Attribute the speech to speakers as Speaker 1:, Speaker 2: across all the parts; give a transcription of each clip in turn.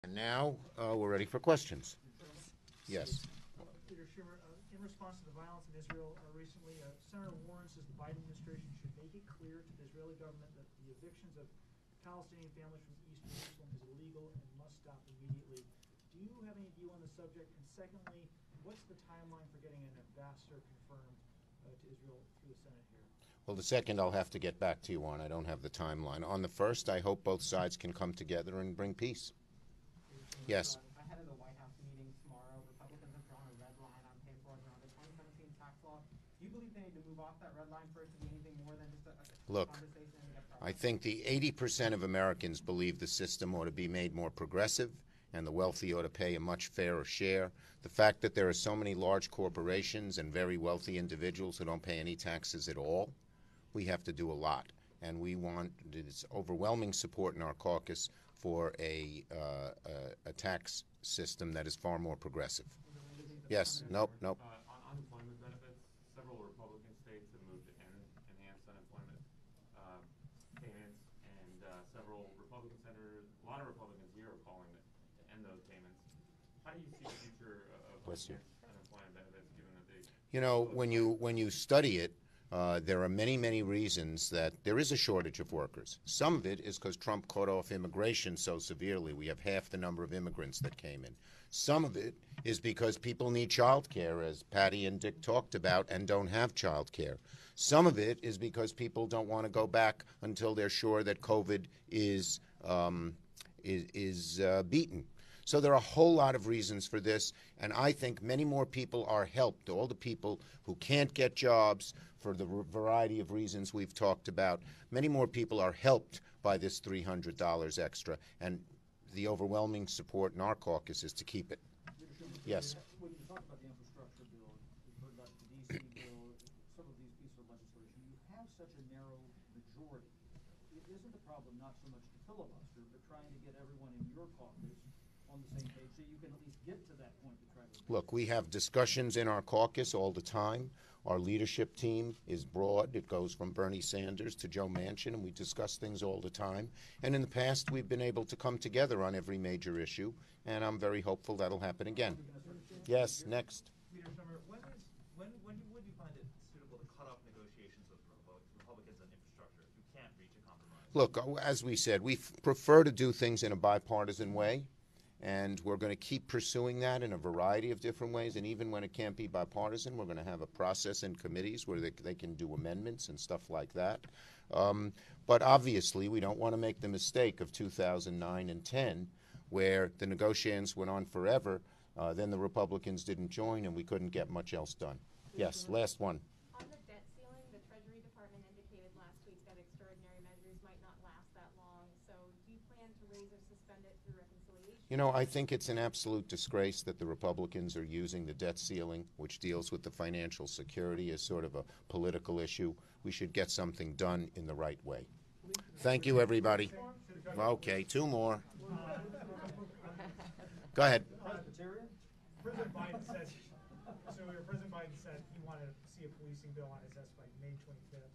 Speaker 1: And now we're ready for questions. Yes.
Speaker 2: Leader Schumer, in response to the violence in Israel recently, Senator Warren says the Biden administration should make it clear to the Israeli government that the evictions of Palestinian families from East Jerusalem is illegal and must stop immediately. Do you have any view on the subject? And secondly, what's the timeline for getting an ambassador confirmed to Israel through the Senate here?
Speaker 1: Well, the second I'll have to get back to you on. I don't have the timeline. On the first, I hope both sides can come together and bring peace. Yes.
Speaker 3: Ahead of the White House meeting tomorrow, Republicans have drawn a red line on pay for around the 2017 tax law. Do you believe they need to move off that red line for it to be anything more than just a conversation?
Speaker 1: I think the 80% of Americans believe the system ought to be made more progressive and the wealthy ought to pay a much fairer share. The fact that there are so many large corporations and very wealthy individuals who don't pay any taxes at all, we have to do a lot. And we want this overwhelming support in our caucus for a tax system that is far more progressive. Yes, nope.
Speaker 4: On unemployment benefits, several Republican states have moved to end enhanced unemployment payments, and several Republican senators, a lot of Republicans here are calling to end those payments. How do you see the future of enhanced unemployment benefits, given that they...
Speaker 1: You know, when you study it, there are many, many reasons that there is a shortage of workers. Some of it is because Trump cut off immigration so severely. We have half the number of immigrants that came in. Some of it is because people need child care, as Patty and Dick talked about, and don't have child care. Some of it is because people don't want to go back until they're sure that COVID is beaten. So there are a whole lot of reasons for this, and I think many more people are helped. All the people who can't get jobs for the variety of reasons we've talked about, many more people are helped by this $300 extra, and the overwhelming support in our caucus is to keep it. Yes.
Speaker 5: When you talk about the infrastructure bill, you've heard about the D.C. bill, some of these pieces of legislation, you have such a narrow majority. Isn't the problem not so much the filibuster, but trying to get everyone in your caucus on the same page so you can at least get to that point to try to...
Speaker 1: Look, we have discussions in our caucus all the time. Our leadership team is broad. It goes from Bernie Sanders to Joe Manchin, and we discuss things all the time. And in the past, we've been able to come together on every major issue, and I'm very hopeful that'll happen again. Yes, next.
Speaker 6: Leader Schumer, when would you find it suitable to cut off negotiations with Republicans on infrastructure if you can't reach a compromise?
Speaker 1: Look, as we said, we prefer to do things in a bipartisan way. And we're going to keep pursuing that in a variety of different ways. And even when it can't be bipartisan, we're going to have a process in committees where they can do amendments and stuff like that. But obviously, we don't want to make the mistake of 2009 and 10, where the negotiations went on forever. Then the Republicans didn't join, and we couldn't get much else done. Yes, last one.
Speaker 7: On the debt ceiling, the Treasury Department indicated last week that extraordinary measures might not last that long. So do you plan to raise or suspend it through reconciliation?
Speaker 1: You know, I think it's an absolute disgrace that the Republicans are using the debt ceiling, which deals with the financial security, as sort of a political issue. We should get something done in the right way. Thank you, everybody. Okay, two more. Go ahead.
Speaker 2: President Biden said he wanted to see a policing bill on his desk by May 25th.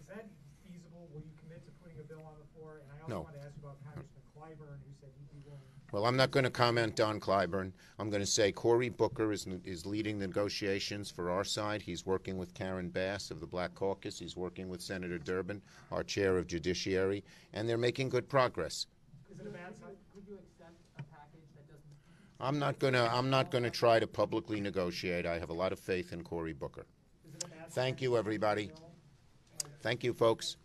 Speaker 2: Is that feasible? Will you commit to putting a bill on the floor? And I also want to ask you about Congressman Clyburn, who said he'd be willing.
Speaker 1: Well, I'm not going to comment on Clyburn. I'm going to say Cory Booker is leading the negotiations for our side. He's working with Karen Bass of the Black Caucus. He's working with Senator Durbin, our chair of Judiciary, and they're making good progress.
Speaker 2: Is it a bad sign?
Speaker 3: Could you accept a package that doesn't...
Speaker 1: I'm not going to try to publicly negotiate. I have a lot of faith in Cory Booker. Thank you, everybody. Thank you, folks.